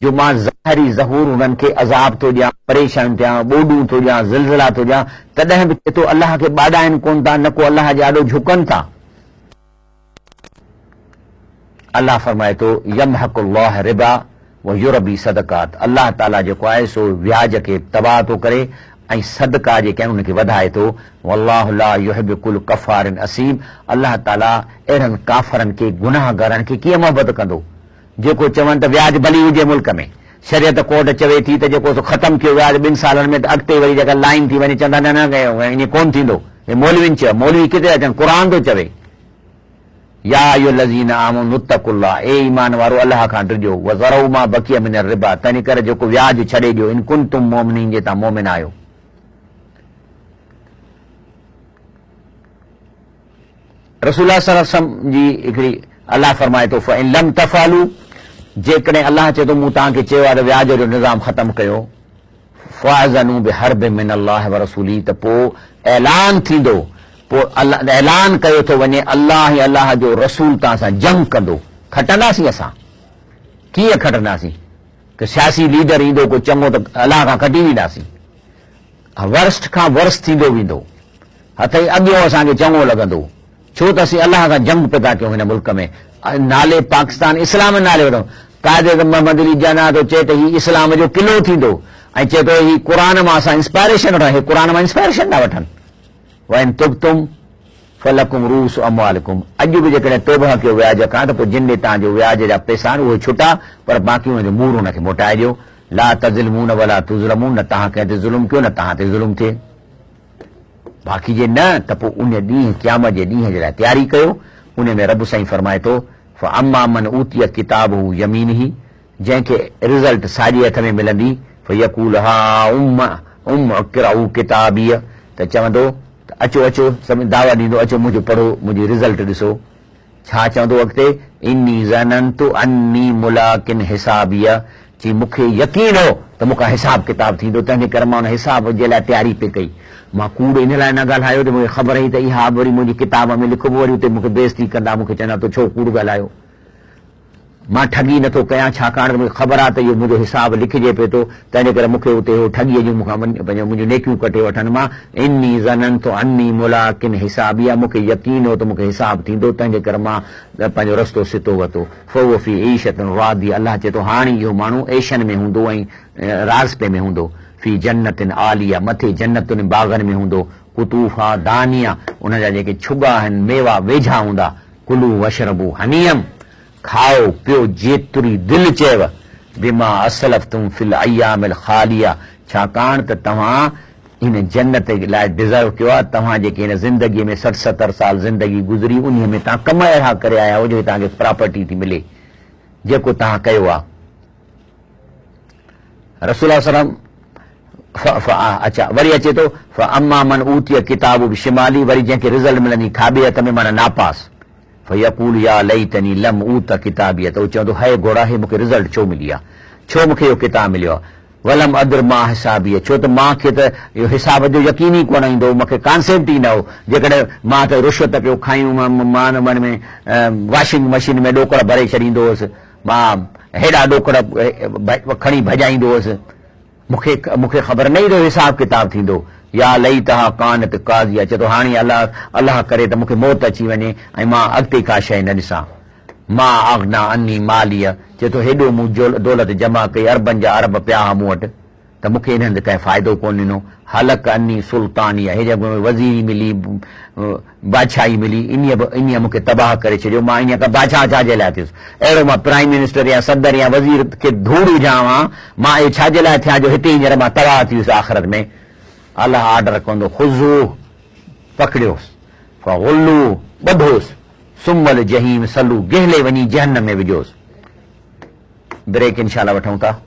Speaker 1: जो मां ज़ाहिरी ज़हूर हुननि खे अज़ाब थो ॾियां, परेशान थियां, ॿोॾूं थो ॾियां, ज़िलज़िला थो ॾियां, तॾहिं बि चए थो अलाह खे ॿाॾाइनि कोन था, न को अलाह जे ॾाढो झुकनि था। अलाह फरमाए थो यमहकुल्लाह रिबा व युरबी सदक़ात, अलाह ताला जेको आहे सो व्याज खे तबाह थो करे ऐं सदका जेके आहिनि उनखे वधाए थो। वल्लाहु ला युहिब्बु कुल कफ़ारिन असीम, अलाह ताला अहिड़नि काफ़रनि खे, गुनाहगारनि खे कीअं मोहबत कंदो, जेको चवनि त व्याज भली हुजे मुल्क में। शरीयत कोर्ट चवे थी त जेको सो ख़तमु कयो व्याज 2 सालनि में, त अॻिते वरी जेका लाइन थी वञे चवंदा न न कयो, ईअं कोन थींदो। हे मौलविन चयो, मौलवी किथे अचनि, क़ुर थो चवे या अय्युहल्लज़ीना आमनू इत्तक़ुल्लाह, ए ईमान वारो अलाह खां डिॼो, वज़रऊ मा बक़िय मिनर रिबा, तंहिं करे जेको व्याज छॾे ॾियो, इन कुंतुम मोमिनीन, जे तव्हां मोमिन आहियो। रसूलुल्लाह सल्लल्लाहु अलैहि वसल्लम जी हिकिड़ी अलाह फरमाए थो फ़इन लम तफ़अलू, जेकॾहिं अलाह चए थो मूं तव्हांखे चयो आहे त व्याज जो निज़ाम ख़तमु कयो, फ़अज़नू बिहर्बिन मिन अल्लाह व रसूली, त पोइ ऐलान थींदो, पोइ ऐलान कयो थो वञे अल्लाह ऐं अल्लाह जो रसूल तव्हां सां जंग कंदो। खटंदासीं असां, कीअं खटंदासीं? कि सियासी लीडर ईंदो को चङो त अलाह खां कटी वेंदासीं। वर्स्ट खां वर्स्ट थींदो वेंदो, हथ ई अॻियो असांखे चङो लॻंदो, छो त असीं अलाह खां जंग पैदा कयूं हिन मुल्क में। नाले पाकिस्तान इस्लाम नाले वठूं, कायदे मोहम्मद अली जना थो चए त ही इस्लाम जो किलो थींदो, ऐं चए थो ही क़ुर मां असां इंस्पायरेशन वठूं, हे क़ुर मां इंस्पायरेशन न वठनि। वइन तुब्तुम फलकुम रूस अमवालिकुम, अॼु बि जेकॾहिं तौबा कयो व्याज खां त पोइ जिन ॾे तव्हांजो व्याज जा पैसा आहिनि उहे छुटा, पर बाक़ी हुनजो मूर हुनखे मोटाए ॾियो। ला तज़लिमून वला तुज़लमून, न तव्हां कंहिं ते ज़ुल्म कयो न तव्हां ते ज़ुल्म थिए। बाक़ी जे न त पोइ उन ॾींहुं क़यामत जे ॾींहं जे लाइ तयारी कयो। उन में रब साईं फरमाए थो फ़अम्मा मन ऊतिय किताबहू यमीनही, जंहिंखे रिज़ल्ट साॼे हथ में मिलंदी, फ़यक़ूल हा उम इक़राऊ किताबिय, त चवंदो अचो अचो, सभु दावा ॾींदो अचो मुंहिंजो पढ़ो, मुंहिंजी रिज़ल्ट ॾिसो। छा चवंदो अॻिते? इन्नी ज़ननतु अन्नी मुलाकिन हिसाबिया, चई मूंखे यकीन हो त मूंखां हिसाब किताब थींदो, तंहिंजे करे मां हुन हिसाब जे लाइ तयारी पे कई। मां कूड़ इन लाइ न ॻाल्हायो त मूंखे ख़बर हुई त इहा वरी मुंहिंजी किताब में लिखिबो, वरी उते मूंखे बेइज़ती कंदा, मूंखे चवंदा तो छो कूड़ ॻाल्हायो। मां ठगी नथो कयां, छाकाणि त मूंखे ख़बर आहे त इहो मुंहिंजो हिसाब लिखिजे पियो थो, तंहिंजे करे मूंखे उते ठगीअ जूं मूंखां पंहिंजो मुंहिंजूं नेकियूं कटे वठनि। मां इन्नी ज़ननतु अन्नी मुलाकिन हिसाबिया, मूंखे यकीन हो त मूंखे हिसाब थींदो, तंहिंजे करे मां पंहिंजो रस्तो सिधो वरितो। फ़हुव फ़ी ईशतिन रादिया, अलाह चए थो हाणे इहो माण्हू ऐशन में हूंदो ऐं राज़पे में हूंदो। फ़ी जन्नतिन आलिया, मथे जन्नतुनि बाग़नि में हूंदो। कुतूफ़ा दानिया, उन जा जेके छुगा आहिनि मेवा वेझा हूंदा। कुलू वशरबू हनीयम, खाओ पियो जेतिरी दिलि चयव। बिमा असलफ़्तुम फिल अय्यामिल ख़ालिया, छाकाणि त तव्हां हिन जन्नत लाइ डिज़र्व कयो आहे। तव्हां जेके हिन ज़िंदगीअ में 60-70 साल ज़िंदगी गुज़री, उन में तव्हां कम अहिड़ा करे आया हो जो तव्हांखे प्रॉपर्टी थी मिले, जेको तव्हां कयो आहे। रसूल सल्लम अच्छा वरी अचे थो फ़अम्मा मन ऊतिय किताब बिशिमाली, वरी जंहिंखे रिज़ल्ट मिलंदी खाॿे हथ में, माना नापास। फ़यक़ूल या लैतनी लम ऊत किताबिया, त उहो चवंदो है घोड़ा हे मूंखे रिज़ल्ट छो मिली आहे, छो मूंखे इहो किताब मिलियो आहे। वलम अदर मां हिसाबिया, छो त मूंखे त इहो हिसाब जो यकीन ई कोन ईंदो, मूंखे कॉन्सेप्ट ई न हो। जेकॾहिं मां त रुश्वत पियो खायूं, मां मन में वॉशिंग मशीन में ॾोकड़ भरे छॾींदो हुउसि, मां हेॾा ॾोकड़ खणी भॼाईंदो हुउसि, मूंखे ख़बर न ई त हिसाब किताब थींदो। या लई तहा कानत काज़िया, चए थो हाणे अलाह करे त मूंखे मौत अची वञे ऐं मां अॻिते का शइ न ॾिसां। मां अगना अन्नी मालिया, चए थो हेॾो मूं दौलत जमा कई, अरबनि जा अरब पिया हुआ मूं वटि, त मूंखे इन्हनि ते कंहिं फ़ाइदो कोन ॾिनो। हलक अन्नी सुल्तानिया, हे जॻह में वज़ीरी मिली, बादशाही मिली, इन मूंखे तबाह करे छॾियो। मां इन खां बादशाह छाजे लाइ थियुसि? अहिड़ो मां प्राइम मिनिस्टर या सदर या वज़ीर खे धूड़ विझां, मां इहो छाजे लाइ थियां जो हिते हींअर मां तबाह थियुसि आख़िरत में। अलाह ऑर्डर कंदो खुज़ू, पकड़ियोसि, फ़ग़ुल्लू, ॿधोसि, सुम्मल जहीम सलू, गहले वञी जहन्नम में विझोसि। ब्रेक इंशाअल्लाह वठूं था।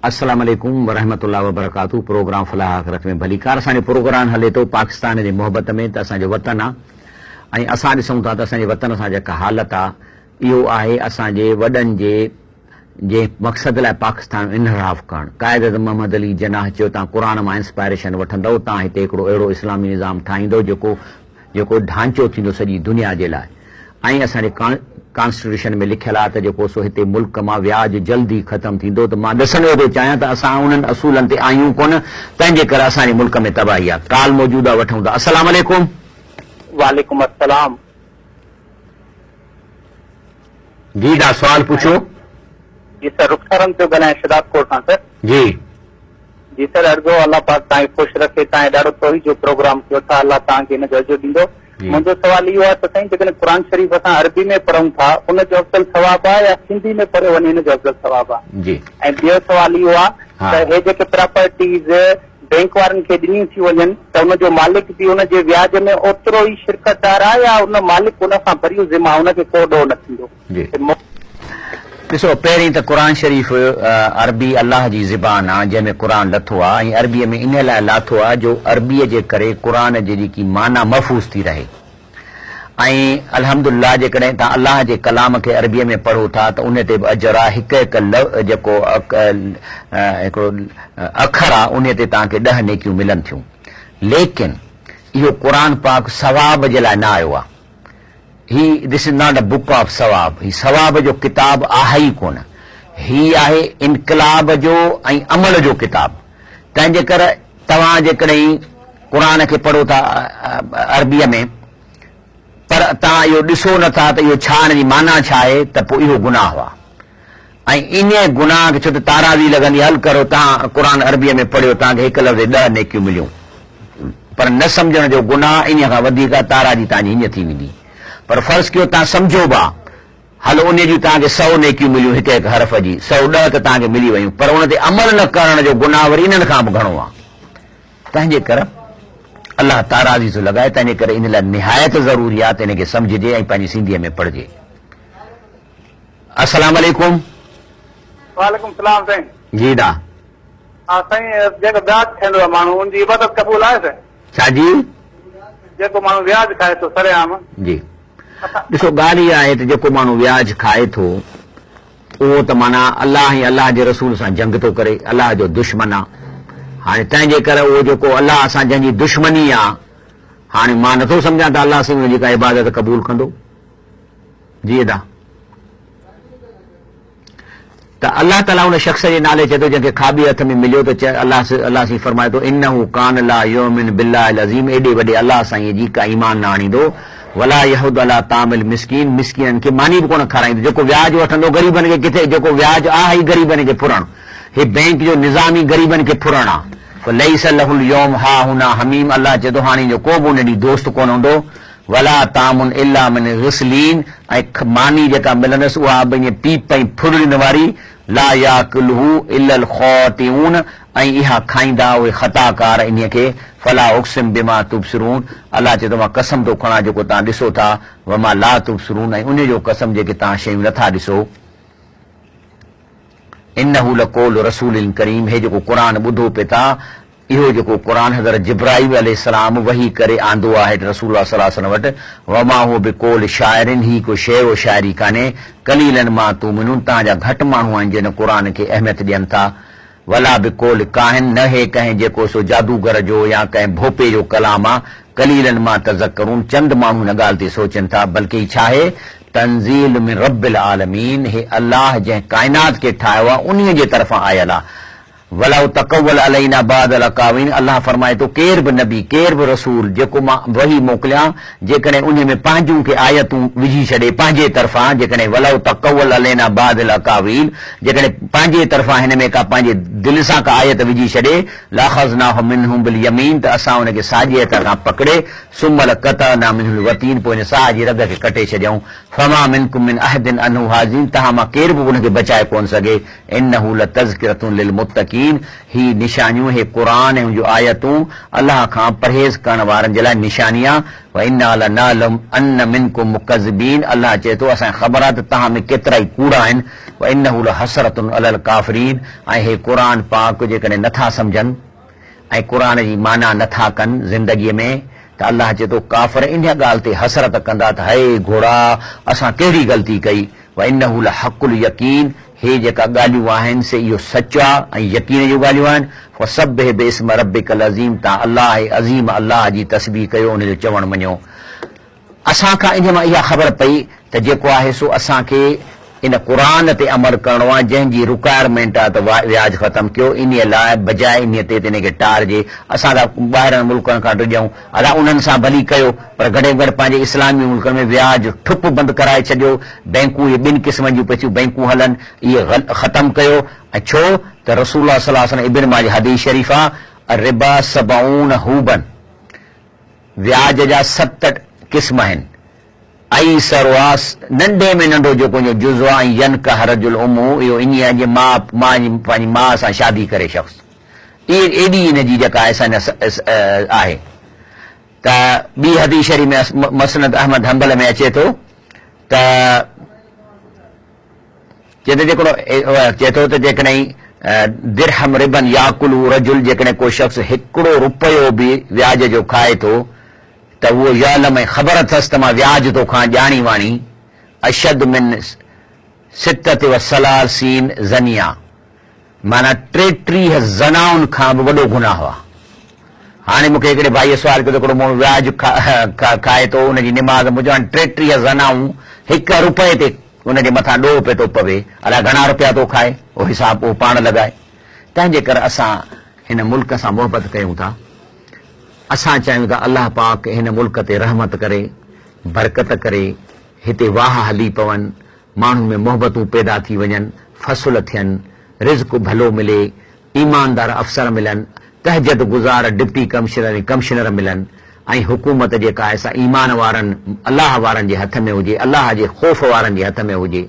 Speaker 1: अस्सलाम वालेकुम वरहमतुल्लाहि वबरकातुहू। प्रोग्राम फलाह आख़िरत में भलीकार, असांजो प्रोग्राम हले थो पाकिस्तान जे मोहबत में, त असांजो वतन आहे ऐं असां ॾिसूं था त असांजे वतन सां जेका हालत आहे इहो आहे असांजे वॾनि जे मक़सद लाइ पाकिस्तान इनहराफ करणु। क़ाइद मोहम्मद अली जनाह चयो तव्हां क़ुर मां इंस्पायरेशन वठंदव, तव्हां हिते हिकिड़ो अहिड़ो इस्लामी निज़ाम ठाहींदो जेको ढांचो थींदो सॼी दुनिया जे लाइ। ऐं असांजे कॉन्स्टिट्यूशन में लिखियलु आहे त जेको सो हिते मुल्क मां व्याज जल्दी ख़तमु थींदो। त मां ॾिसणो थो चाहियां त असां उन्हनि असूलनि ते आहियूं कोन, तंहिंजे करे असांजे मुल्क में तबाही आहे। काल मौजूद आहे, वठूं था। अस्सलाम वालेकुम।
Speaker 2: वालेकुम अस्सलाम।
Speaker 1: जी दा सवाल पूछो।
Speaker 2: जी सर रुखसारनि पियो ॻाल्हायां शदाब कोट खां सर।
Speaker 1: जी
Speaker 2: जी सर, अर्ज़ो अल्लाह पाक तव्हांखे ख़ुशि रखे, तव्हां ॾाढो तोही जो प्रोग्राम कयो था, अल्लाह तव्हांखे हिन जो अजो ॾींदो।
Speaker 1: जी।
Speaker 2: मुंहिंजो सवाल इहो आहे त साईं जेकॾहिं क़ुर शरीफ़ असां अरबी में पढ़ूं था उनजो अफ़ज़ल सवाब आहे या सिंधी में पढ़ियो वञे हिन जो अफ़ज़ल सवाब आहे?
Speaker 1: जी
Speaker 2: ऐं ॿियो सवाल इहो आहे
Speaker 1: हा।
Speaker 2: त हे जेके प्रॉपर्टीज़ बैंक वारनि खे ॾिनियूं थी वञनि त उनजो मालिक बि उनजे व्याज में ओतिरो ई शिरकतदार आहे या उन मालिक उन सां भरियूं ज़िमा उनखे को ॾोह न थींदो?
Speaker 1: जी ॾिसो, पहिरीं त क़ुर शरीफ़ अरबी अलाह जी ज़बान आहे जंहिंमें क़ुर लथो आहे ऐं अरबीअ में इन लाइ लाथो आहे जो अरबीअ जे करे क़ुर जी जेकी माना महफ़ूज़ थी रहे। ऐं अल्हम्दुलिल्लाह जेकॾहिं तव्हां अलाह जे कलाम खे अरबीअ में पढ़ो था त उन ते बि अजर आहे। हिकु हिकु जेको हिकिड़ो अखर आहे उन ते तव्हांखे 10 नेकियूं मिलनि थियूं। लेकिन इहो क़ुर पाक सवाब जे लाइ न आयो आहे। ही this is not a book of सवाब। ही सवाब जो किताब आहे ई कोन। ही आहे इनकलाब जो ऐं अमल जो किताब। तंहिंजे करे तव्हां जेकॾहिं क़ुर खे पढ़ो था अरबीअ में पर तव्हां इहो ॾिसो नथा त इहो छा, हिन जी माना छा आहे, त पोइ इहो गुनाह आहे। ऐं इन गुनाह खे छो त ताराज़ी लॻंदी, हल करो तव्हां क़ुर अरबीअ में पढ़ियो, तव्हांखे हिकु लफ़्ज़ 10 नेकियूं मिलियूं, पर न सम्झण जो गुनाह इन खां वधीक ताराज़ी तव्हांजी हीअं थी वेंदी। पर फर्ज़ कयो तव्हां सम्झो बा, हल उन जूं तव्हांखे 100 नेकियूं मिलियूं हिकु हिकु हरफ़ जी, 110 त तव्हांखे मिली वयूं, पर उन ते अमल न करण जो गुनाह वरी इन्हनि खां बि घणो आहे। तंहिंजे करे अल्लाह ताराज़ी थो लॻाए, तंहिंजे करे इन लाइ निहायत ज़रूरी आहे त इनखे सम्झजे ऐं पंहिंजी सिंधीअ में पढ़जे। अस्सलाम वालेकुम।
Speaker 2: वालेकुम सलाम साईं।
Speaker 1: जी दा।
Speaker 2: हा साईं, जेको व्याज खाईंदो आहे माण्हू उनजी इबादत क़बूल आहे साईं?
Speaker 1: छा जी?
Speaker 2: जेको माण्हू व्याज खाए थो सरेआम।
Speaker 1: जी ॾिसो, ॻाल्हि इहा आहे त जेको माण्हू व्याज खाए थो उहो त माना अलाह ऐं अलाह जे रसूल सां जंग थो करे, अलाह जो दुश्मन आहे। हाणे तंहिंजे करे उहो जेको अलाह सां जंहिंजी दुश्मनी आहे, हाणे मां नथो सम्झां त अलाह सां जेका इबादत क़बूल कंदो। जी अदा। त अलाह ताला उन शख़्स जे नाले चए थो जंहिंखे खाॿे हथ में मिलियो त अलाह सां फरमाए थो इन्नहु कान ला युमिन बिल्लाहिल अज़ीम, एॾे वॾे अलाह साईं जी का ईमान न आणींदो। वला यहुद अला तामिल मिस्कीन, मिस्कीननि खे मानी बि कोन खाराईंदो। जेको व्याज वठंदो ग़रीबनि खे किथे, जेको व्याज आहे ई ग़रीबनि खे फुरणु, हे बैंक जो निज़ाम ई ग़रीबनि खे फुरणु आहे। लैस लहुल यौम हा हुना हमीम, अलाह चए थो हाणे जो को बि उन ॾींहुं दोस्त कोन हूंदो। वला तामुन इल्ला मिन ग़िस्लीन, ऐं मानी जेका मिलंदसि उहा बि ईअं पीप ऐं फुरड़ियुनि वारी। ला याकुलहु इल्लल ख़ातिऊन, ऐं इहा खाईंदा उहे ख़ताकार इन खे। फला उक़सिम बिमा तुबसिरून, अलाह चए थो मां कसम थो खणां जेको तव्हां ॾिसो था, वमा ला तुबसिरून, ऐं उन जो कसम जेके तव्हां शयूं नथा ॾिसो। इन्नहु लक़ौल रसूलिन करीम, हे जेको क़ुर ॿुधो पिए था, इहो जेको क़ुर हज़रत जिब्राईल अलैहिस्सलाम वही करे आंदो आहे रसूल सल्लल्लाहु अलैहि वसल्लम वटि। वमा हुव बिक़ौल शाइरिन, ही को शेर व शाइरी कान्हे। कलीलन मां तुमिनून, तव्हांजा घटि माण्हू आहिनि जिन क़ुर खे अहमियत ॾियनि था। वला बिक़ौल काहिन, न हे कंहिं जेको सो जादूगर जो या कंहिं भोपे जो कलाम आहे। कलीलन मां तज़क्करून, चंद माण्हू हिन ॻाल्हि ते सोचनि था, बल्कि छा आहे तंज़ील मिन रब्बिल आलमीन, हे अलाह जंहिं काइनात खे ठाहियो आहे उन्हीअ जे तरफ़ां आयल आहे। वलौ तक़व्वल अलैना बादल अकावीन, अलाह फरमाए थो केर बि नबी, केर बि रसूल जेको मां वही मोकिलियां, जेकॾहिं उन में पंहिंजूं के आयतूं विझी छॾे पंहिंजे तरफ़ां, जेकॾहिं वलौ तक़व्वल अलैना बादल अकावील, जेकॾहिं पंहिंजे तरफ़ां हिन में का पंहिंजे दिलि सां का आयत विझी छॾे, लाख़ज़नाहु मिनहुम बिल यमीन, त असां उनखे साॼे हथ खां पकड़े, सुमल क़तअना मिनहुल वतीन, पोइ हिन साह जी रग खे कटे छॾियऊं। फमा मिनकुम मिन अहदिन अन्हु हाज़िन, तव्हां मां केर बि उनखे बचाए कोन सघे। इन्नहु लतज़किरतुन लिल मुत्तक़ीन, ही निशानियूं, हे क़ुर ऐं जो आयतूं अलाह खां परहेज़ करण वारनि जे लाइ निशानियां। व इन्ना लनअलम अन्न मिनकुम मुकज़्ज़िबीन, अलाह चए थो असांखे ख़बर आहे त तव्हां में केतिरा ई कूड़ा आहिनि। व इन्नहु लहसरतुन अलल काफ़िरीन, ऐं हे क़ुर पाक जेकॾहिं नथा सम्झनि ऐं क़ुर जी माना नथा कनि ज़िंदगीअ में, त अलाह चए थो काफ़िर इन ॻाल्हि ते हसरत कंदा त हे घोड़ा असां कहिड़ी ग़लती कई। व इन्नहु लहक़ुल यकीन, हे जेका ॻाल्हियूं आहिनि से इहो सच आहे ऐं यकीन जूं ॻाल्हियूं आहिनि। फसब्बिह बिस्म रब्बिकल अज़ीम, तव्हां अलाह अज़ीम अलाह जी तस्बीह कयो, उनजो चवणु मञो। असांखां इन मां इहा ख़बर पई त जेको आहे सो असांखे इन क़ुरान ते अमल करणो आहे जंहिंजी रिक्वायरमेंट आहे त व्याज ख़तम कयो इन लाइ बजाए इन ते इन खे टारजे असां था ॿाहिरनि मुल्कनि खां ॾियूं अलाह उन्हनि सां भली कयो पर गॾे गॾु पंहिंजे इस्लामी मुल्कनि में व्याज ठुप बंदि कराए छॾियो बैंकूं इहे ॿिनि क़िस्मनि जूं पेचियूं बैंकूं हलनि इहे ख़तम कयो ऐं छो त रसूल सल्लल्लाहु अलैहि वसल्लम इब्न माजा हदीस शरीफ़ आहे रिबा सबऊन हूबन व्याज जा 7 क़िस्म आहिनि आई सरवास नंढे में नंढो जेको जुज़वा ऐं यन का हरजुल उमू इहो इन आहे मां पंहिंजी माउ सां शादी करे शख़्स इहे एॾी इन जी जेका आहे त ॿी हदीस शरीफ़ में मसनद अहमद हंबल में अचे थो त चए थो त जेकॾहिं दिरहम रिबन याकुलु रजुल जेकॾहिं को शख़्स हिकिड़ो रुपयो बि व्याज जो खाए थो त उहो यालम ऐं ख़बर अथसि त मां व्याज थो खां ॼाणी वाणी अशद मिन सितत व सलासीन ज़निया माना 33 ज़नाउनि खां बि वॾो गुनाह आहे हाणे मूंखे हिकिड़े भाईअ सुवाल कयो हिकिड़ो माण्हू व्याज खाए थो उनजी निमाज़ मुंहिंजो हाणे 33 ज़नाऊं 1 रुपए ते उनजे मथां ॾोह पियो थो पवे अलाए घणा रुपया थो खाए उहो हिसाब उहो पाण लॻाए तंहिंजे करे असां हिन मुल्क सां मोहबत कयूं था असां चाहियूं था अल्लाह पाक हिन मुल्क ते रहमत करे बरकत करे हिते वाह हली पवनि माण्हुनि में मोहबतूं पैदा थी वञनि फ़सुल थियनि रिज़्क़ भलो मिले ईमानदार अफ़सर मिलनि तहजद गुज़ार डिप्टी कमिश्नर ऐं कमिश्नर मिलनि ऐं हुकूमत जेका आहे सा ईमान वारनि अलाह वारनि जे हथ में हुजे अलाह जे ख़ौफ़ वारनि जे हथ में हुजे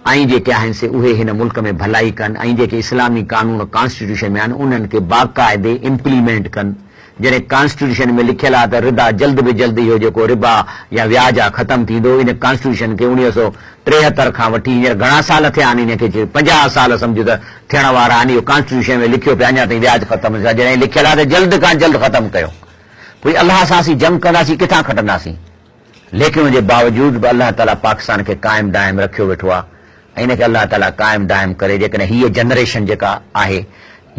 Speaker 1: ऐं जेके आहिनि से उहे हिन मुल्क में भलाई कनि ऐं जेके इस्लामी कानून कॉन्स्टिट्यूशन में आहिनि उन्हनि खे बाक़ाइदे इम्प्लीमेंट कनि जॾहिं कॉन्स्टिट्यूशन में लिखियल आहे त रिबा जल्द बि जल्द इहो जेको रिबा या व्याज आहे ख़तम थींदो इन कॉन्स्टिट्यूशन खे 1973 खां वठी हींअर घणा साल थिया आहिनि इनखे 50 साल सम्झो त थियण वारा आहिनि इहो कॉन्स्टिट्यूशन में लिखियो पियो अञा ताईं व्याज ख़तम जॾहिं लिखियल आहे त जल्द खां जल्द ख़तम कयो भई अलाह सां असीं जंग कंदासीं किथां खटंदासीं लेकिन उनजे बावजूद बि अलाह ताला पाकिस्तान खे क़ाइम दाइम रखियो वेठो आहे ऐं इनखे अलाह ताला क़ाइम दाइम करे जेकॾहिं हीअ जनरेशन जेका आहे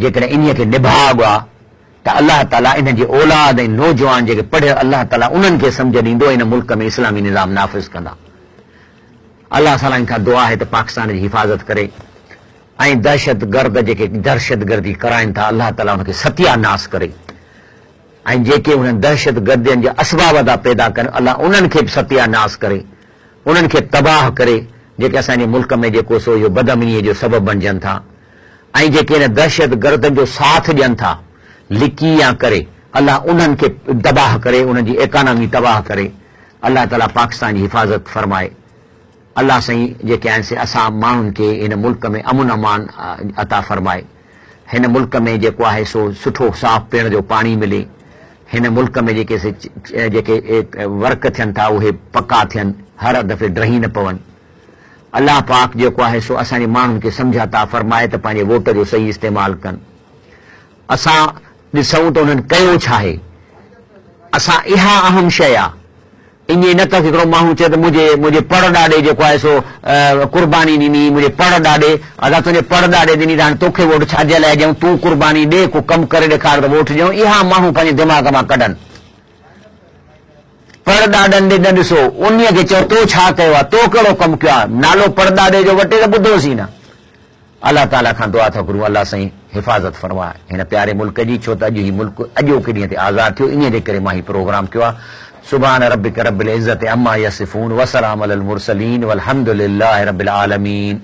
Speaker 1: जेकॾहिं इन्हीअ खे निभाउ आहे त अल्लाह ताला इन जी औलाद ऐं नौजवान जेके पढ़ियल अल्लाह ताला उन्हनि खे सम्झ ॾींदो इन मुल्क में इस्लामी निज़ाम नाफ़िज़ कंदा अल्लाह ताला खां दुआ आहे त पाकिस्तान जी हिफ़ाज़त करे ऐं दहशतगर्द जेके दहशतगर्दी कराइनि था अल्लाह ताला उनखे सत्यानाश करे ऐं जेके उन्हनि दहशतगर्दियुनि जा असबाब था पैदा कनि अल्लाह उन्हनि खे बि सत्यानाश करे उन्हनि खे तबाह करे जेके असांजे मुल्क में जेको सो इहो बदअमनीअ जो सबबु बणजनि था ऐं जेके हिन दहशतगर्दनि जो साथ ॾियनि था लिकी या करे अल्लाह उन्हनि खे तबाह करे उन्हनि जी इकानमी तबाह करे अल्लाह ताला पाकिस्तान जी हिफ़ाज़त फरमाए अल्लाह साईं जेके आहिनि से असां माण्हुनि खे हिन मुल्क में अमुन अमान अता फरमाए हिन मुल्क में जेको आहे सो सुठो साफ़ पीअण जो पाणी मिले हिन मुल्क में जेके वर्क थियनि था उहे पका थियनि हर दफ़े ड्रही न पवनि अल्लाह पाक जेको आहे सो असांजे माण्हुनि खे सम्झा था फरमाए त पंहिंजे वोट जो सही इस्तेमालु कनि असां ॾिसूं त उन्हनि कयो छा आहे असां इहा अहम शइ आहे ईअं न त हिकिड़ो माण्हू चए त मुंहिंजे पड़ ॾाॾे जेको आहे सो कुर्बानी ॾिनी मुंहिंजे पड़ ॾाॾे असां तुंहिंजे पड़ ॾाॾे ॾिनी त हाणे तोखे वोट छाजे लाइ ॾियूं तूं कुर्बानी ॾे को कमु करे ॾेखार त वोट ॾियूं इहा माण्हू पंहिंजे दिमाग़ मां कढनि पड़ ॾाॾनि ॾे न ॾिसो उन्हीअ खे चओ तो छा कयो आहे तो कहिड़ो कमु कयो आहे नालो पड़ ॾाॾे जो वटे त ॿुधोसीं न अल्लाह ताला खां दुआ था करूं अल्लाह साईं हिफ़ाज़त फरमाए हिन प्यारे मुल्क जी छो त अॼु ही मुल्क अॼोके ॾींहं ते आज़ादु थियो इन जे करे मां ही प्रोग्राम कयो आहे सुभान रब्बिक रब्बिल इज़्ज़ति अम्मा यसिफून वसलाम अलल मुरसलीन वल्हम्दुलिल्लाहि रब्बिल आलमीन।